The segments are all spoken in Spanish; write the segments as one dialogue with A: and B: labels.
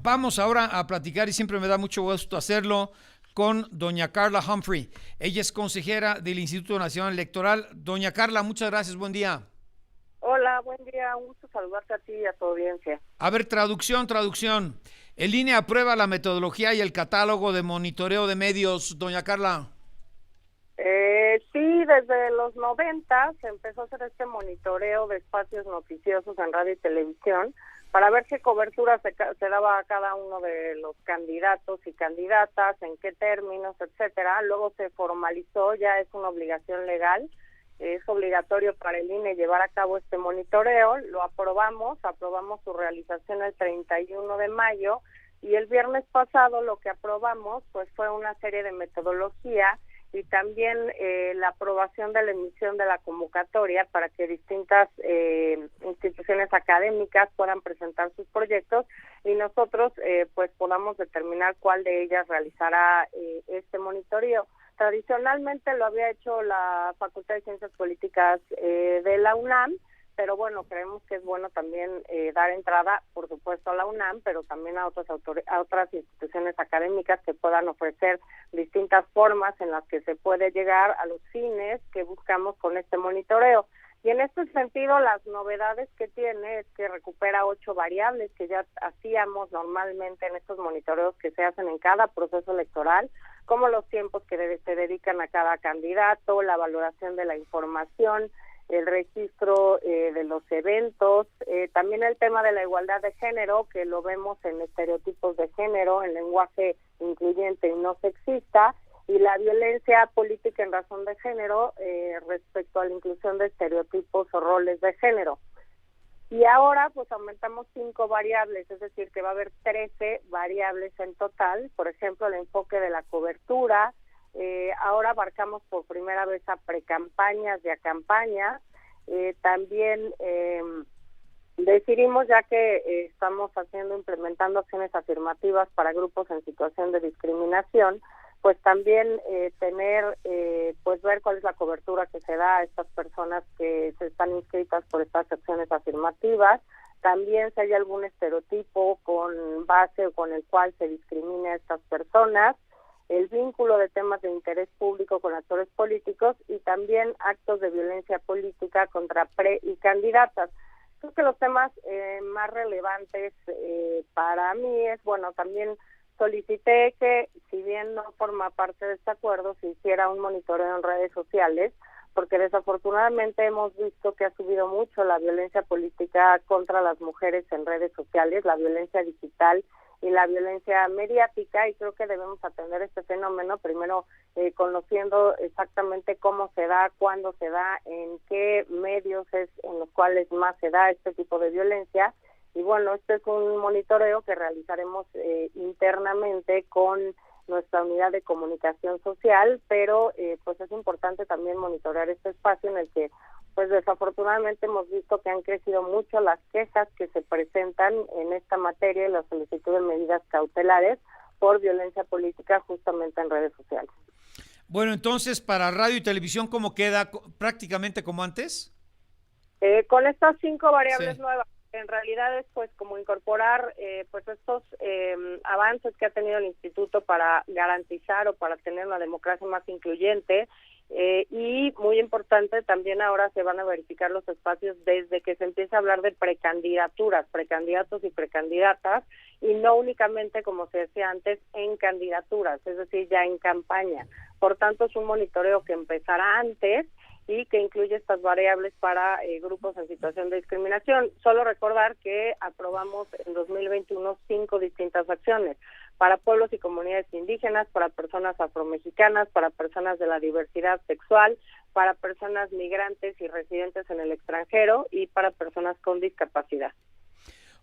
A: Vamos ahora a platicar, y siempre me da mucho gusto hacerlo, con doña Carla Humphrey. Ella es consejera del Instituto Nacional Electoral. Doña Carla, muchas gracias, buen día.
B: Hola, buen día, un gusto saludarte a ti y a tu audiencia.
A: A ver, traducción. El INE aprueba la metodología y el catálogo de monitoreo de medios, doña Carla.
B: Sí, desde los 90 se empezó a hacer este monitoreo de espacios noticiosos en radio y televisión para ver qué cobertura se daba a cada uno de los candidatos y candidatas, en qué términos, etcétera. Luego se formalizó, ya es una obligación legal, es obligatorio para el INE llevar a cabo este monitoreo. Lo aprobamos su realización el 31 de mayo y el viernes pasado lo que aprobamos pues fue una serie de metodología y también la aprobación de la emisión de la convocatoria para que distintas instituciones académicas puedan presentar sus proyectos y nosotros pues podamos determinar cuál de ellas realizará este monitoreo. Tradicionalmente lo había hecho la Facultad de Ciencias Políticas de la UNAM, pero bueno, creemos que es bueno también dar entrada, por supuesto, a la UNAM, pero también a otras instituciones académicas que puedan ofrecer distintas formas en las que se puede llegar a los fines que buscamos con este monitoreo. Y en este sentido, las novedades que tiene es que recupera 8 variables que ya hacíamos normalmente en estos monitoreos que se hacen en cada proceso electoral, como los tiempos que se dedican a cada candidato, la valoración de la información, el registro de los eventos, también el tema de la igualdad de género, que lo vemos en estereotipos de género, en lenguaje incluyente y no sexista, y la violencia política en razón de género respecto a la inclusión de estereotipos o roles de género. Y ahora pues aumentamos 5 variables, es decir, que va a haber 13 variables en total. Por ejemplo, el enfoque de la cobertura. Ahora abarcamos por primera vez a precampañas y a campañas. También decidimos, ya que estamos implementando acciones afirmativas para grupos en situación de discriminación, pues también ver cuál es la cobertura que se da a estas personas que se están inscritas por estas acciones afirmativas. También si hay algún estereotipo con base o con el cual se discrimina a estas personas, el vínculo de temas de interés público con actores políticos y también actos de violencia política contra y candidatas. Creo que los temas más relevantes para mí es, bueno, también solicité que, si bien no forma parte de este acuerdo, se hiciera un monitoreo en redes sociales, porque desafortunadamente hemos visto que ha subido mucho la violencia política contra las mujeres en redes sociales, la violencia digital y la violencia mediática, y creo que debemos atender este fenómeno primero conociendo exactamente cómo se da, cuándo se da, en qué medios es en los cuales más se da este tipo de violencia. Y bueno, este es un monitoreo que realizaremos internamente con nuestra unidad de comunicación social, pero pues es importante también monitorear este espacio en el que pues desafortunadamente hemos visto que han crecido mucho las quejas que se presentan en esta materia y la solicitud de medidas cautelares por violencia política justamente en redes sociales.
A: Bueno, entonces, para radio y televisión, ¿cómo queda? ¿Prácticamente como antes?
B: Con estas 5 variables
A: Sí.
B: nuevas, en realidad es pues como incorporar pues estos avances que ha tenido el instituto para garantizar o para tener una democracia más incluyente, y muy importante también ahora se van a verificar los espacios desde que se empieza a hablar de precandidaturas, precandidatos y precandidatas, y no únicamente, como se decía antes, en candidaturas, es decir, ya en campaña. Por tanto, es un monitoreo que empezará antes y que incluye estas variables para grupos en situación de discriminación. Solo recordar que aprobamos en 2021 5 distintas acciones para pueblos y comunidades indígenas, para personas afromexicanas, para personas de la diversidad sexual, para personas migrantes y residentes en el extranjero y para personas con discapacidad.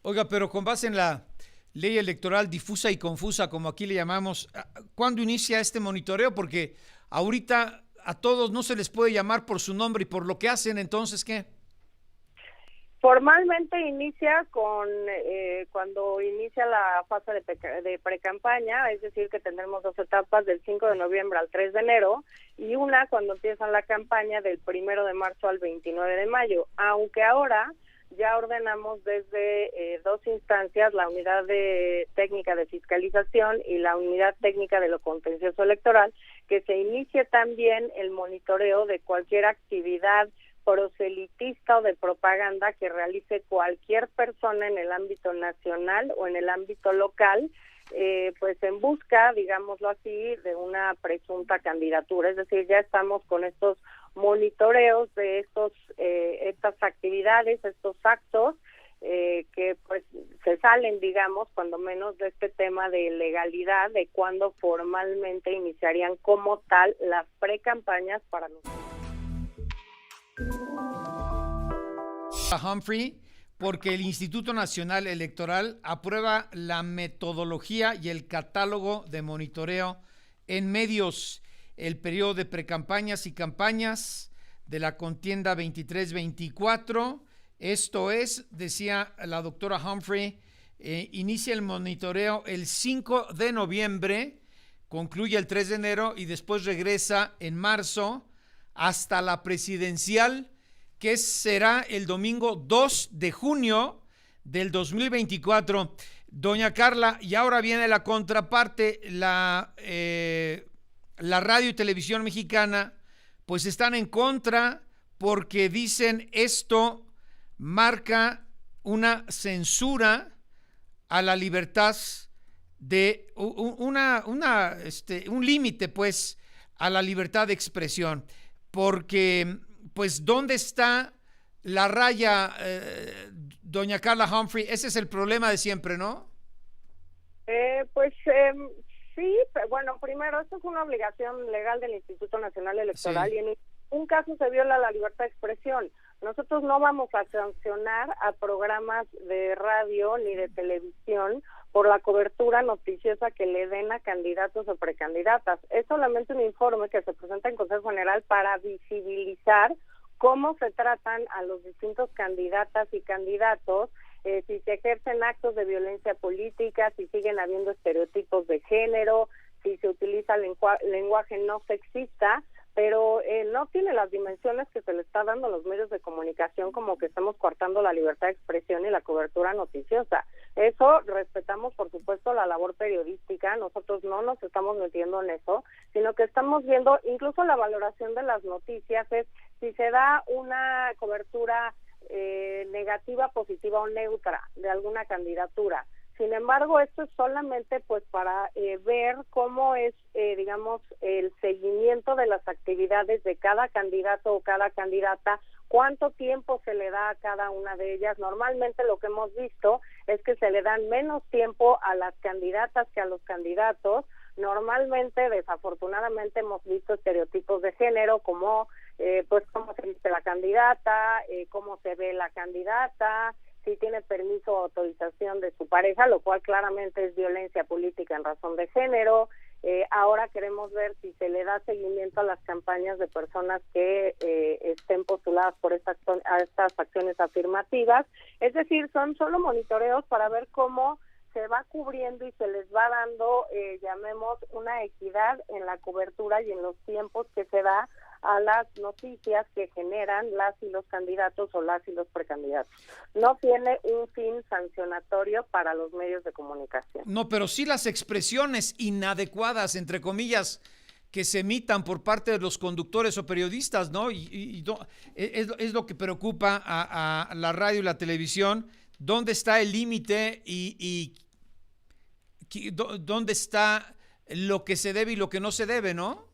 A: Oiga, pero con base en la ley electoral difusa y confusa, como aquí le llamamos, ¿cuándo inicia este monitoreo? Porque ahorita a todos no se les puede llamar por su nombre y por lo que hacen, entonces, ¿qué?
B: Formalmente inicia con cuando inicia la fase de pre-campaña, es decir, que tendremos 2 etapas del 5 de noviembre al 3 de enero y una cuando empieza la campaña del 1 de marzo al 29 de mayo, aunque ahora ya ordenamos desde dos instancias, la unidad técnica de fiscalización y la unidad técnica de lo contencioso electoral, que se inicie también el monitoreo de cualquier actividad proselitista o de propaganda que realice cualquier persona en el ámbito nacional o en el ámbito local, pues en busca, digámoslo así, de una presunta candidatura. Es decir, ya estamos con estos monitoreos de estas actividades, estos actos que pues se salen, digamos, cuando menos de este tema de legalidad, de cuándo formalmente iniciarían como tal las precampañas para los...
A: Humphrey, porque el Instituto Nacional Electoral aprueba la metodología y el catálogo de monitoreo en medios, el periodo de precampañas y campañas de la contienda 23-24. Esto es, decía la doctora Humphrey, inicia el monitoreo el 5 de noviembre, concluye el 3 de enero y después regresa en marzo hasta la presidencial, que será el domingo 2 de junio del 2024. Doña Carla, y ahora viene la contraparte, la radio y televisión mexicana, pues están en contra porque dicen esto marca una censura a la libertad de un límite, pues, a la libertad de expresión, porque pues ¿dónde está la raya, doña Carla Humphrey? Ese es el problema de siempre, ¿no?
B: Sí, bueno, primero, esto es una obligación legal del Instituto Nacional Electoral, sí. Y en un caso se viola la libertad de expresión. Nosotros no vamos a sancionar a programas de radio ni de televisión por la cobertura noticiosa que le den a candidatos o precandidatas. Es solamente un informe que se presenta en Consejo General para visibilizar cómo se tratan a los distintos candidatas y candidatos, si se ejercen actos de violencia política, si siguen habiendo estereotipos de género, si se utiliza lenguaje no sexista, pero no tiene las dimensiones que se le está dando a los medios de comunicación, como que estamos cortando la libertad de expresión y la cobertura noticiosa. Eso, respetamos por supuesto la labor periodística, nosotros no nos estamos metiendo en eso, sino que estamos viendo incluso la valoración de las noticias, es si se da una cobertura negativa, positiva o neutra de alguna candidatura. Sin embargo, esto es solamente pues para ver cómo es, digamos, el seguimiento de las actividades de cada candidato o cada candidata, cuánto tiempo se le da a cada una de ellas. Normalmente lo que hemos visto es que se le dan menos tiempo a las candidatas que a los candidatos. Normalmente, desafortunadamente, hemos visto estereotipos de género como, pues, cómo se viste la candidata, cómo se ve la candidata, si tiene permiso o autorización de su pareja, lo cual claramente es violencia política en razón de género. Ahora queremos ver si se le da seguimiento a las campañas de personas que estén postuladas por estas acciones afirmativas. Es decir, son solo monitoreos para ver cómo se va cubriendo y se les va dando, llamemos, una equidad en la cobertura y en los tiempos que se da a las noticias que generan las y los candidatos o las y los precandidatos. No tiene un fin sancionatorio para los medios de comunicación.
A: No, pero sí las expresiones inadecuadas, entre comillas, que se emitan por parte de los conductores o periodistas, ¿no? Es lo que preocupa a la radio y la televisión. ¿Dónde está el límite y dónde está lo que se debe y lo que no se debe, no?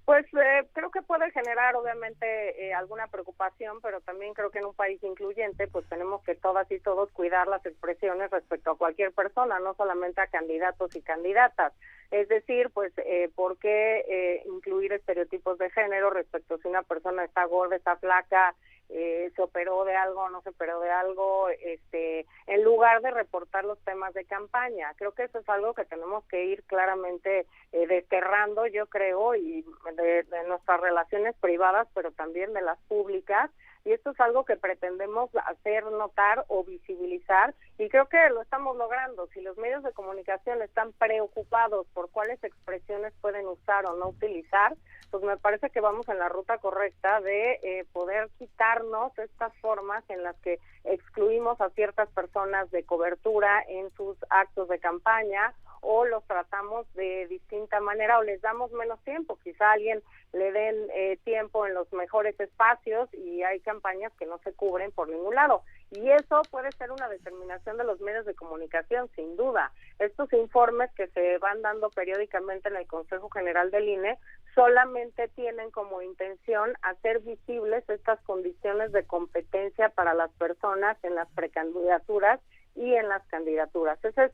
B: Pues creo que puede generar obviamente alguna preocupación, pero también creo que en un país incluyente pues tenemos que todas y todos cuidar las expresiones respecto a cualquier persona, no solamente a candidatos y candidatas. Es decir, pues ¿por qué incluir estereotipos de género respecto a si una persona está gorda, está flaca, se operó de algo o no se operó de algo, en lugar de reportar los temas de campaña? Creo que eso es algo que tenemos que ir claramente desterrando, yo creo, y de nuestras relaciones privadas, pero también de las públicas, y esto es algo que pretendemos hacer notar o visibilizar, y creo que lo estamos logrando. Si los medios de comunicación están preocupados por cuáles expresiones pueden usar o no utilizar, pues me parece que vamos en la ruta correcta de poder quitarnos estas formas en las que excluimos a ciertas personas de cobertura en sus actos de campaña, o los tratamos de distinta manera o les damos menos tiempo. Quizá a alguien le den tiempo en los mejores espacios y hay campañas que no se cubren por ningún lado. Y eso puede ser una determinación de los medios de comunicación, sin duda. Estos informes que se van dando periódicamente en el Consejo General del INE solamente tienen como intención hacer visibles estas condiciones de competencia para las personas en las precandidaturas y en las candidaturas. Ese es,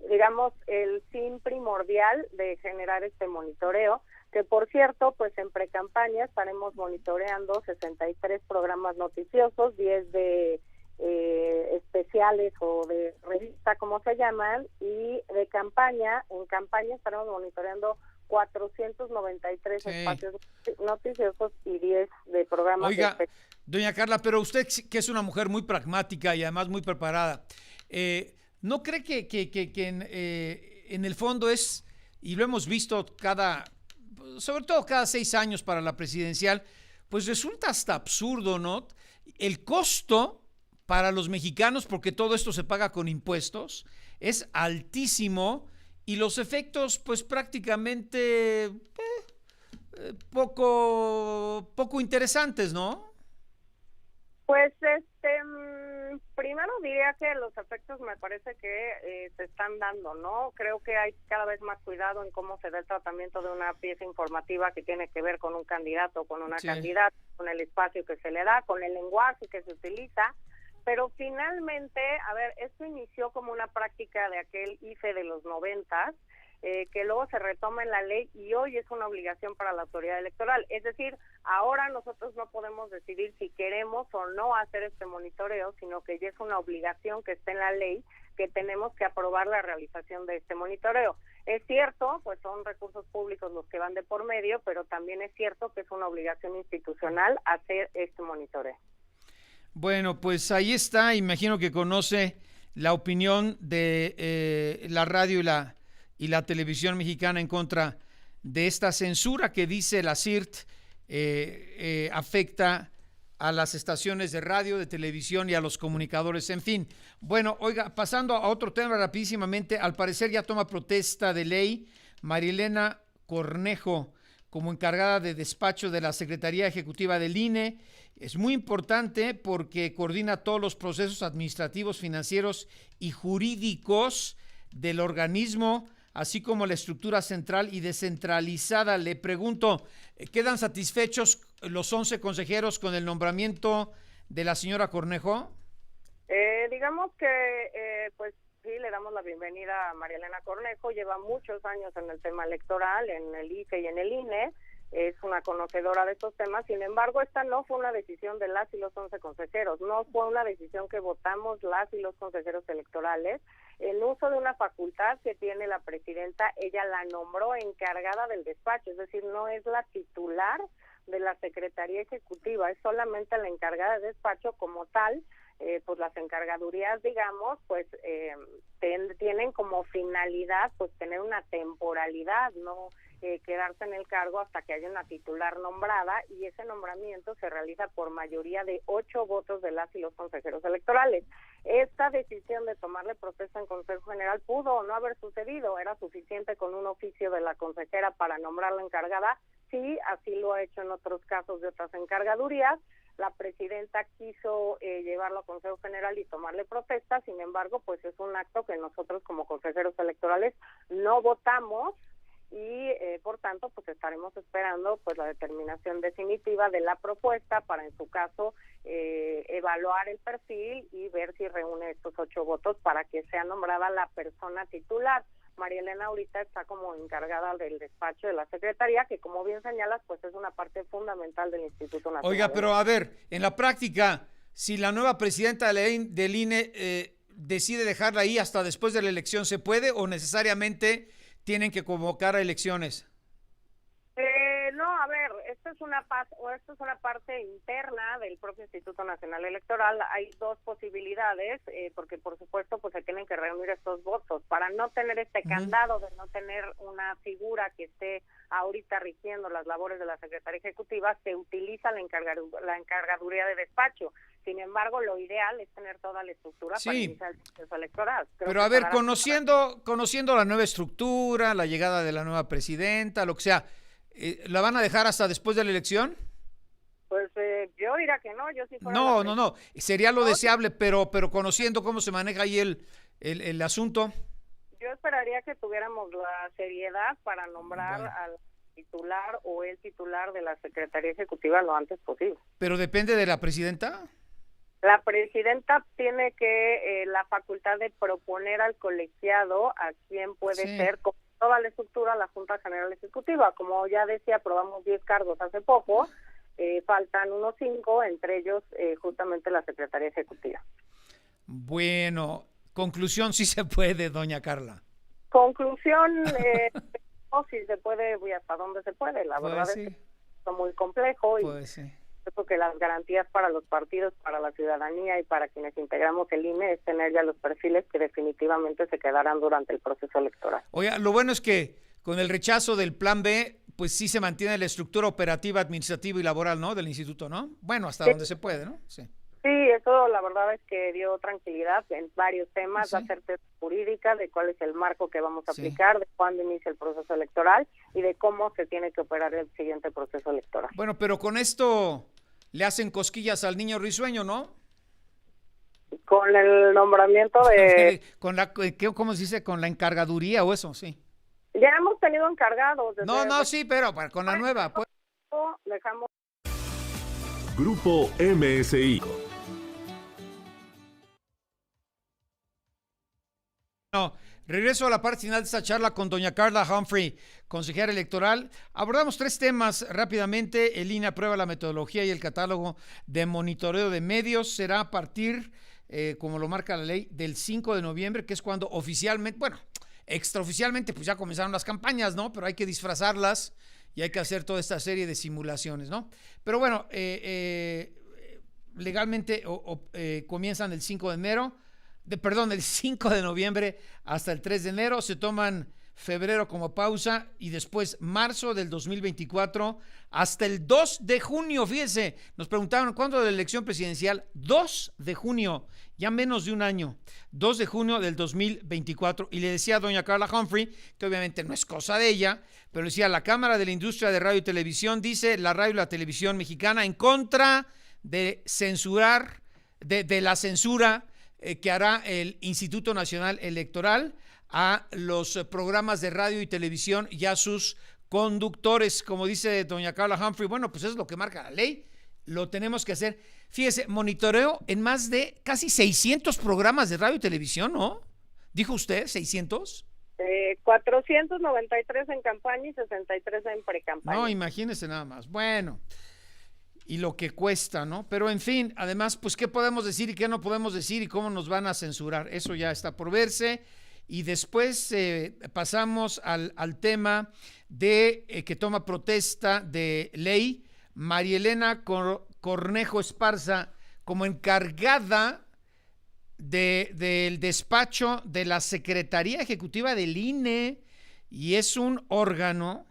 B: digamos, el fin primordial de generar este monitoreo, que por cierto, pues en precampaña estaremos monitoreando 63 programas noticiosos, 10 de especiales o de revista, como se llaman, y de campaña, en campaña estaremos monitoreando 493 espacios noticiosos y 10 de programas.
A: Oiga, doña Carla, pero usted que es una mujer muy pragmática y además muy preparada, ¿no cree que en el fondo es, y lo hemos visto sobre todo cada 6 años para la presidencial, pues resulta hasta absurdo, ¿no? El costo para los mexicanos, porque todo esto se paga con impuestos, es altísimo y los efectos, pues prácticamente poco interesantes, ¿no?
B: Pues primero diría que los efectos me parece que se están dando, ¿no? Creo que hay cada vez más cuidado en cómo se da el tratamiento de una pieza informativa que tiene que ver con un candidato o con una candidata, con el espacio que se le da, con el lenguaje que se utiliza, pero finalmente, a ver, esto inició como una práctica de aquel IFE de los 90, que luego se retoma en la ley y hoy es una obligación para la autoridad electoral. Es decir, ahora nosotros no podemos decidir si queremos o no hacer este monitoreo, sino que ya es una obligación que está en la ley, que tenemos que aprobar la realización de este monitoreo. Es cierto, pues son recursos públicos los que van de por medio, pero también es cierto que es una obligación institucional hacer este monitoreo.
A: Bueno, pues ahí está. Imagino que conoce la opinión de la radio y la televisión mexicana en contra de esta censura que dice la CIRT afecta a las estaciones de radio, de televisión y a los comunicadores. En fin, bueno, oiga, pasando a otro tema rapidísimamente, al parecer ya toma protesta de ley Marielena Cornejo como encargada de despacho de la Secretaría Ejecutiva del INE. Es muy importante porque coordina todos los procesos administrativos, financieros y jurídicos del organismo, así como la estructura central y descentralizada. Le pregunto, ¿quedan satisfechos los 11 consejeros con el nombramiento de la señora Cornejo?
B: Digamos que, pues sí, le damos la bienvenida a Marielena Cornejo. Lleva muchos años en el tema electoral, en el IFE y en el INE. Es una conocedora de estos temas. Sin embargo, esta no fue una decisión de las y los 11 consejeros, no fue una decisión que votamos las y los consejeros electorales. En uso de una facultad que tiene la presidenta, ella la nombró encargada del despacho, es decir, no es la titular de la Secretaría Ejecutiva, es solamente la encargada de despacho. Como tal, pues las encargadurías, digamos, pues tienen como finalidad pues tener una temporalidad, no quedarse en el cargo hasta que haya una titular nombrada, y ese nombramiento se realiza por mayoría de 8 votos de las y los consejeros electorales. Esta decisión de tomarle protesta en Consejo General pudo o no haber sucedido, era suficiente con un oficio de la consejera para nombrarla encargada. Sí, así lo ha hecho en otros casos de otras encargadurías. La presidenta quiso llevarlo a Consejo General y tomarle protesta. Sin embargo, pues es un acto que nosotros como consejeros electorales no votamos, y por tanto pues estaremos esperando pues la determinación definitiva de la propuesta para en su caso evaluar el perfil y ver si reúne estos 8 votos para que sea nombrada la persona titular. Marielena ahorita está como encargada del despacho de la Secretaría, que como bien señalas, pues es una parte fundamental del Instituto Nacional.
A: Oiga, pero a ver, en la práctica, si la nueva presidenta del INE decide dejarla ahí hasta después de la elección, ¿se puede o necesariamente tienen que convocar a elecciones?
B: No, a ver, esto es una parte interna del propio Instituto Nacional Electoral. Hay dos posibilidades, porque por supuesto pues se tienen que reunir estos votos para no tener este candado de no tener una figura que esté ahorita rigiendo las labores de la Secretaría Ejecutiva. Se utiliza la encargaduría de despacho. Sin embargo, lo ideal es tener toda la estructura para iniciar el proceso electoral.
A: Pero a ver, conociendo la nueva estructura, la llegada de la nueva presidenta, lo que sea, ¿la van a dejar hasta después de la elección?
B: Pues yo diría que no, yo sí fuera
A: No, sería lo deseable, pero conociendo cómo se maneja ahí el asunto.
B: Yo esperaría que tuviéramos la seriedad para nombrar al titular o el titular de la Secretaría Ejecutiva lo antes posible.
A: ¿Pero depende de la presidenta?
B: La presidenta tiene la facultad de proponer al colegiado a quién puede ser, con toda la estructura, la Junta General Ejecutiva. Como ya decía, aprobamos 10 cargos hace poco, faltan unos 5, entre ellos justamente la Secretaría Ejecutiva.
A: Bueno, conclusión, sí se puede, doña Carla.
B: Conclusión, no, si se puede, y hasta dónde se puede. La verdad es que es muy complejo y creo que las garantías para los partidos, para la ciudadanía y para quienes integramos el INE es tener ya los perfiles que definitivamente se quedarán durante el proceso electoral.
A: Oiga, lo bueno es que con el rechazo del plan B, pues sí se mantiene la estructura operativa, administrativa y laboral, ¿no? Del instituto, ¿no? Bueno, hasta donde se puede, ¿no? Sí,
B: eso la verdad es que dio tranquilidad en varios temas, la certeza jurídica de cuál es el marco que vamos a aplicar, de cuándo inicia el proceso electoral y de cómo se tiene que operar el siguiente proceso electoral.
A: Bueno, pero con esto le hacen cosquillas al niño risueño, ¿no?
B: Con el nombramiento de...
A: ¿Cómo se dice? Con la encargaduría o eso, sí.
B: Ya hemos tenido encargados.
A: Sí, pero con la nueva. Pues.
B: Dejamos.
C: Grupo MSI.
A: Regreso a la parte final de esta charla con doña Carla Humphrey, consejera electoral. Abordamos 3 temas rápidamente. El INE aprueba la metodología y el catálogo de monitoreo de medios. Será a partir, como lo marca la ley, del 5 de noviembre, que es cuando oficialmente, extraoficialmente, pues ya comenzaron las campañas, ¿no? Pero hay que disfrazarlas y hay que hacer toda esta serie de simulaciones, ¿no? Pero bueno, legalmente comienzan el 5 de enero. El 5 de noviembre hasta el 3 de enero, se toman febrero como pausa y después marzo del 2024 hasta el 2 de junio, fíjense, nos preguntaban ¿cuándo de la elección presidencial? 2 de junio, ya menos de un año, 2 de junio del 2024, y le decía a doña Carla Humphrey, que obviamente no es cosa de ella, pero decía, la Cámara de la Industria de Radio y Televisión dice, la radio y la televisión mexicana en contra de censurar, de la censura que hará el Instituto Nacional Electoral a los programas de radio y televisión y a sus conductores, como dice doña Carla Humphrey. Bueno, pues es lo que marca la ley, lo tenemos que hacer. Fíjese, monitoreo en más de casi 600 programas de radio y televisión, ¿no? ¿Dijo usted 600?
B: 493 en campaña y 63 en precampaña.
A: No, imagínese nada más. Bueno, y lo que cuesta, ¿no? Pero en fin, además, pues qué podemos decir y qué no podemos decir y cómo nos van a censurar. Eso ya está por verse. Y después pasamos al tema de que toma protesta de ley María Elena Cornejo Esparza como encargada del despacho de la Secretaría Ejecutiva del INE, y es un órgano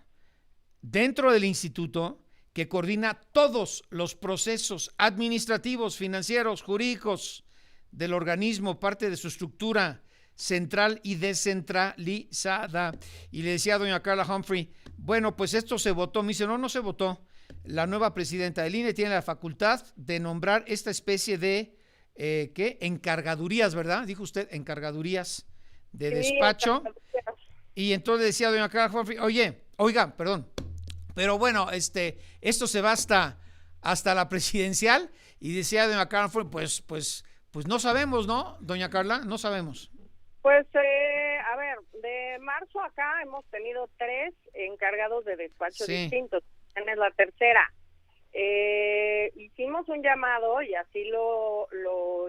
A: dentro del instituto que coordina todos los procesos administrativos, financieros, jurídicos del organismo, parte de su estructura central y descentralizada. Y le decía a doña Carla Humphrey, bueno, pues esto se votó. Me dice, no se votó. La nueva presidenta del INE tiene la facultad de nombrar esta especie de, encargadurías, ¿verdad? Dijo usted, encargadurías de despacho. Y entonces decía doña Carla Humphrey, oiga, perdón, pero bueno, esto se va hasta la presidencial, y decía doña Carla Humphrey, pues no sabemos, ¿no, doña Carla? No sabemos.
B: Pues, a ver, de marzo acá hemos tenido 3 encargados de despacho distintos. Es la tercera. Hicimos un llamado y así lo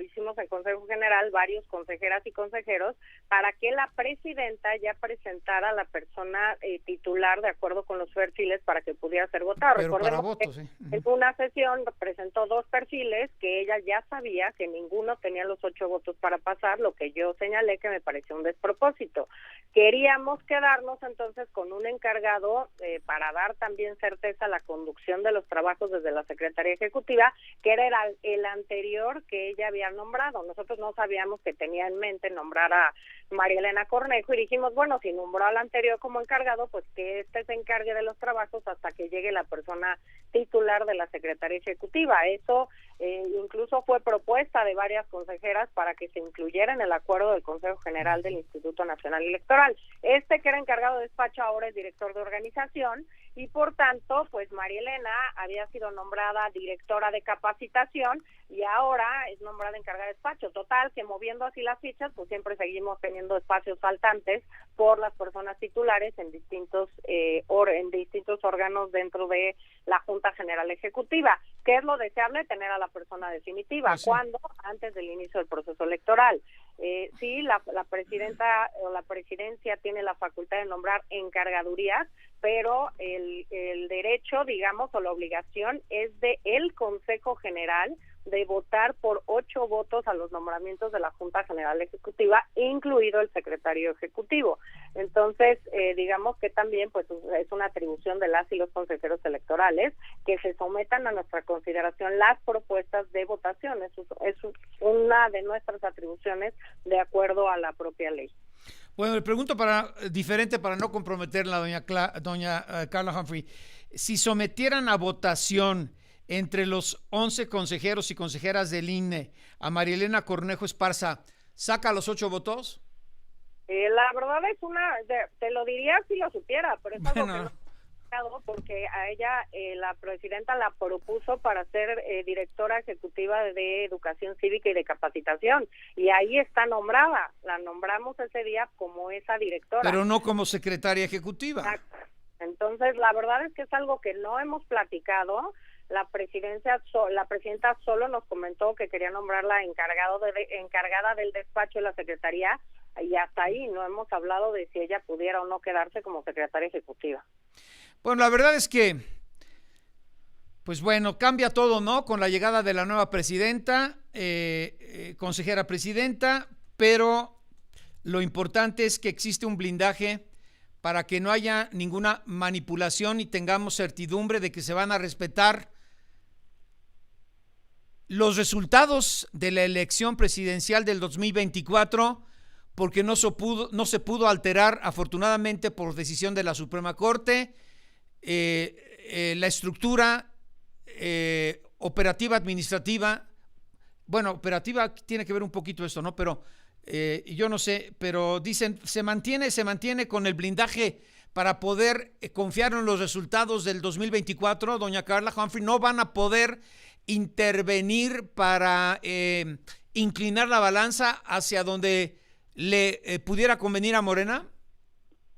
B: hicimos en Consejo General, varios consejeras y consejeros, para que la presidenta ya presentara a la persona titular de acuerdo con los perfiles para que pudiera ser votado.
A: Pero
B: Recordemos
A: para votos, sí.
B: En una sesión presentó 2 perfiles que ella ya sabía que ninguno tenía los 8 votos para pasar, lo que yo señalé que me pareció un despropósito. Queríamos quedarnos entonces con un encargado para dar también certeza a la conducción de los trabajos desde la Secretaría Ejecutiva, que era el anterior que ella había nombrado. Nosotros no sabíamos que tenía en mente nombrar a María Elena Cornejo y dijimos, bueno, si nombró al anterior como encargado, pues que este se encargue de los trabajos hasta que llegue la persona titular de la Secretaría Ejecutiva. Eso incluso fue propuesta de varias consejeras para que se incluyera en el acuerdo del Consejo General del Instituto Nacional Electoral. Este que era encargado de despacho ahora es director de organización y por tanto, pues María Elena había sido nombrada directora de capacitación y ahora es nombrada encargada de despacho. Total, que moviendo así las fichas, pues siempre seguimos teniendo espacios faltantes por las personas titulares en distintos órganos dentro de la Junta General Ejecutiva. ¿Qué es lo deseable? Tener a la persona definitiva.
A: Pues sí.
B: ¿Cuándo? Antes del inicio del proceso electoral. Sí, la presidenta o la presidencia tiene la facultad de nombrar encargadurías, pero el derecho, digamos, o la obligación es de el Consejo General de votar por 8 votos a los nombramientos de la Junta General Ejecutiva, incluido el secretario ejecutivo. Entonces, digamos que también pues es una atribución de las y los consejeros electorales que se sometan a nuestra consideración las propuestas de votación. Eso es una de nuestras atribuciones de acuerdo a la propia ley.
A: Bueno, le pregunto diferente para no comprometerla, doña Carla Humphrey. Si sometieran a votación entre los 11 consejeros y consejeras del INE a María Elena Cornejo Esparza, ¿saca los 8 votos?
B: La verdad es te lo diría si lo supiera, pero es algo
A: Bueno.
B: que no porque a ella la presidenta la propuso para ser directora ejecutiva de Educación Cívica y de Capacitación, y ahí está nombrada, la nombramos ese día como esa directora.
A: Pero no como secretaria ejecutiva.
B: Exacto. Entonces, la verdad es que es algo que no hemos platicado. La presidenta solo nos comentó que quería nombrarla encargada del despacho de la Secretaría, y hasta ahí no hemos hablado de si ella pudiera o no quedarse como secretaria ejecutiva.
A: Bueno, la verdad es que, pues bueno, cambia todo, ¿no? Con la llegada de la nueva presidenta, consejera presidenta, pero lo importante es que existe un blindaje para que no haya ninguna manipulación y tengamos certidumbre de que se van a respetar los resultados de la elección presidencial del 2024, porque no se pudo alterar, afortunadamente, por decisión de la Suprema Corte, la estructura operativa administrativa. Bueno, operativa tiene que ver un poquito esto, ¿no? Pero yo no sé, pero dicen, se mantiene con el blindaje para poder confiar en los resultados del 2024, doña Carla Humphrey. No van a poder intervenir para inclinar la balanza hacia donde le pudiera convenir a Morena.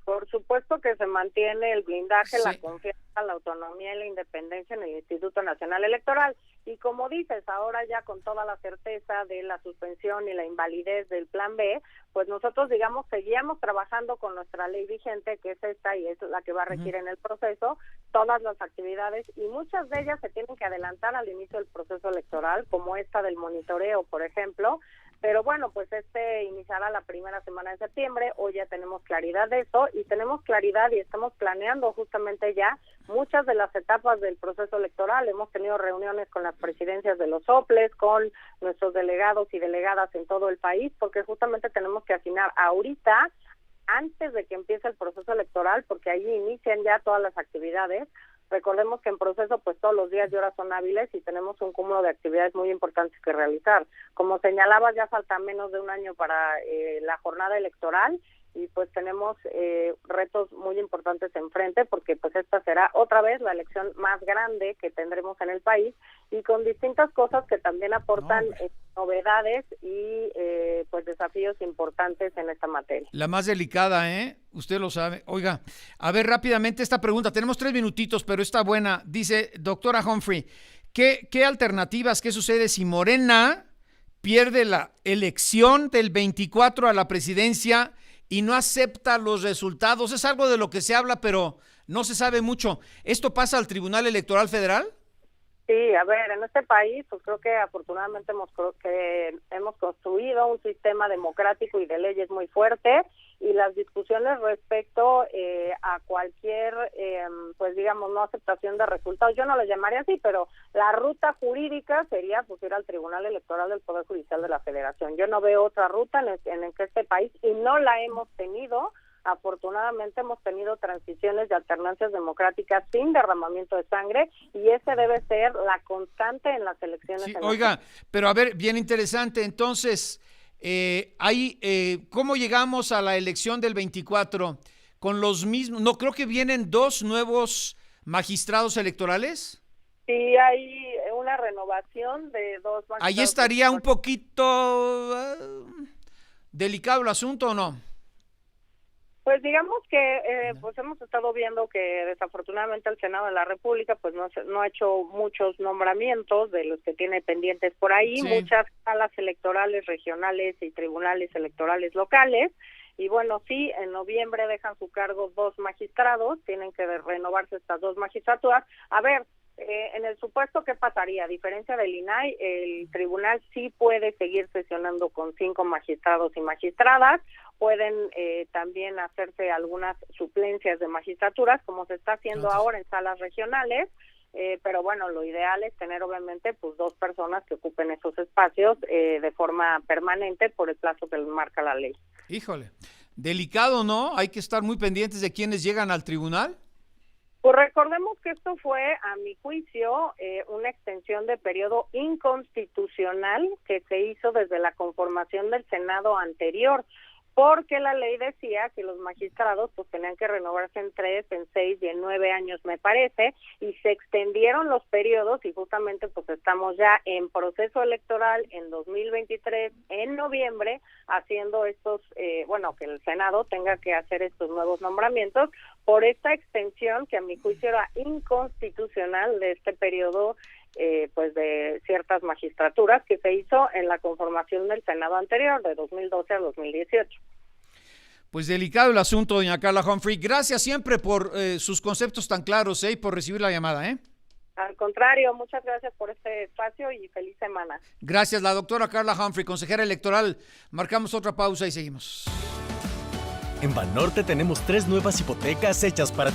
B: Por supuesto que se mantiene el blindaje,
A: Sí.
B: la confianza, la autonomía y la independencia en el Instituto Nacional Electoral. Y como dices, ahora ya con toda la certeza de la suspensión y la invalidez del Plan B, pues nosotros, digamos, seguíamos trabajando con nuestra ley vigente, que es esta y es la que va a regir en el proceso, todas las actividades, y muchas de ellas se tienen que adelantar al inicio del proceso electoral, como esta del monitoreo, por ejemplo. Pero bueno, pues iniciará la primera semana de septiembre. Hoy ya tenemos claridad de eso y tenemos claridad y estamos planeando justamente ya muchas de las etapas del proceso electoral. Hemos tenido reuniones con las presidencias de los soples, con nuestros delegados y delegadas en todo el país, porque justamente tenemos que afinar ahorita, antes de que empiece el proceso electoral, porque ahí inician ya todas las actividades. Recordemos que en proceso pues todos los días y horas son hábiles y tenemos un cúmulo de actividades muy importantes que realizar. Como señalabas, ya falta menos de un año para la jornada electoral y pues tenemos retos muy importantes enfrente, porque pues esta será otra vez la elección más grande que tendremos en el país y con distintas cosas que también aportan novedades y pues desafíos importantes en esta materia.
A: La más delicada, Usted lo sabe. Oiga, a ver rápidamente esta pregunta. Tenemos 3 minutitos, pero está buena. Dice, doctora Humphrey, ¿qué alternativas, qué sucede si Morena pierde la elección del 24 a la presidencia y no acepta los resultados? Es algo de lo que se habla, pero no se sabe mucho. ¿Esto pasa al Tribunal Electoral Federal?
B: Sí, a ver, en este país, pues creo que afortunadamente hemos construido un sistema democrático y de leyes muy fuerte, y las discusiones respecto a cualquier, pues digamos, no aceptación de resultados, yo no lo llamaría así, pero la ruta jurídica sería pues ir al Tribunal Electoral del Poder Judicial de la Federación. Yo no veo otra ruta en este país, y no la hemos tenido. Afortunadamente hemos tenido transiciones de alternancias democráticas sin derramamiento de sangre, y ese debe ser la constante en las elecciones.
A: Sí, oiga, pero a ver, bien interesante. Entonces, ¿cómo llegamos a la elección del 24? ¿Con los mismos? No, creo que vienen 2 nuevos magistrados electorales.
B: Sí, hay una renovación de 2 magistrados.
A: Ahí estaría un poquito delicado el asunto, ¿o no?
B: Pues digamos que pues hemos estado viendo que desafortunadamente el Senado de la República pues no ha hecho muchos nombramientos de los que tiene pendientes por ahí, sí. Muchas salas electorales regionales y tribunales electorales locales, y bueno, sí, en noviembre dejan su cargo 2 magistrados, tienen que renovarse estas 2 magistraturas. A ver, en el supuesto, ¿qué pasaría? A diferencia del INAI, el tribunal sí puede seguir sesionando con 5 magistrados y magistradas, pueden también hacerse algunas suplencias de magistraturas, como se está haciendo ahora en salas regionales, pero bueno, lo ideal es tener obviamente pues 2 personas que ocupen esos espacios de forma permanente por el plazo que marca la ley.
A: Híjole, delicado, ¿no? Hay que estar muy pendientes de quienes llegan al tribunal.
B: Pues recordemos que esto fue, a mi juicio, una extensión de periodo inconstitucional que se hizo desde la conformación del Senado anterior, porque la ley decía que los magistrados pues tenían que renovarse en 3, en 6 y en 9 años, me parece, y se extendieron los periodos, y justamente pues estamos ya en proceso electoral en 2023, en noviembre, haciendo estos, que el Senado tenga que hacer estos nuevos nombramientos por esta extensión que a mi juicio era inconstitucional de este periodo, pues de ciertas magistraturas que se hizo en la conformación del Senado anterior, de 2012 a 2018.
A: Pues delicado el asunto, doña Carla Humphrey. Gracias siempre por sus conceptos tan claros y por recibir la llamada.
B: Al contrario, muchas gracias por este espacio y feliz semana.
A: Gracias, la doctora Carla Humphrey, consejera electoral. Marcamos otra pausa y seguimos.
D: En Banorte tenemos 3 nuevas hipotecas hechas para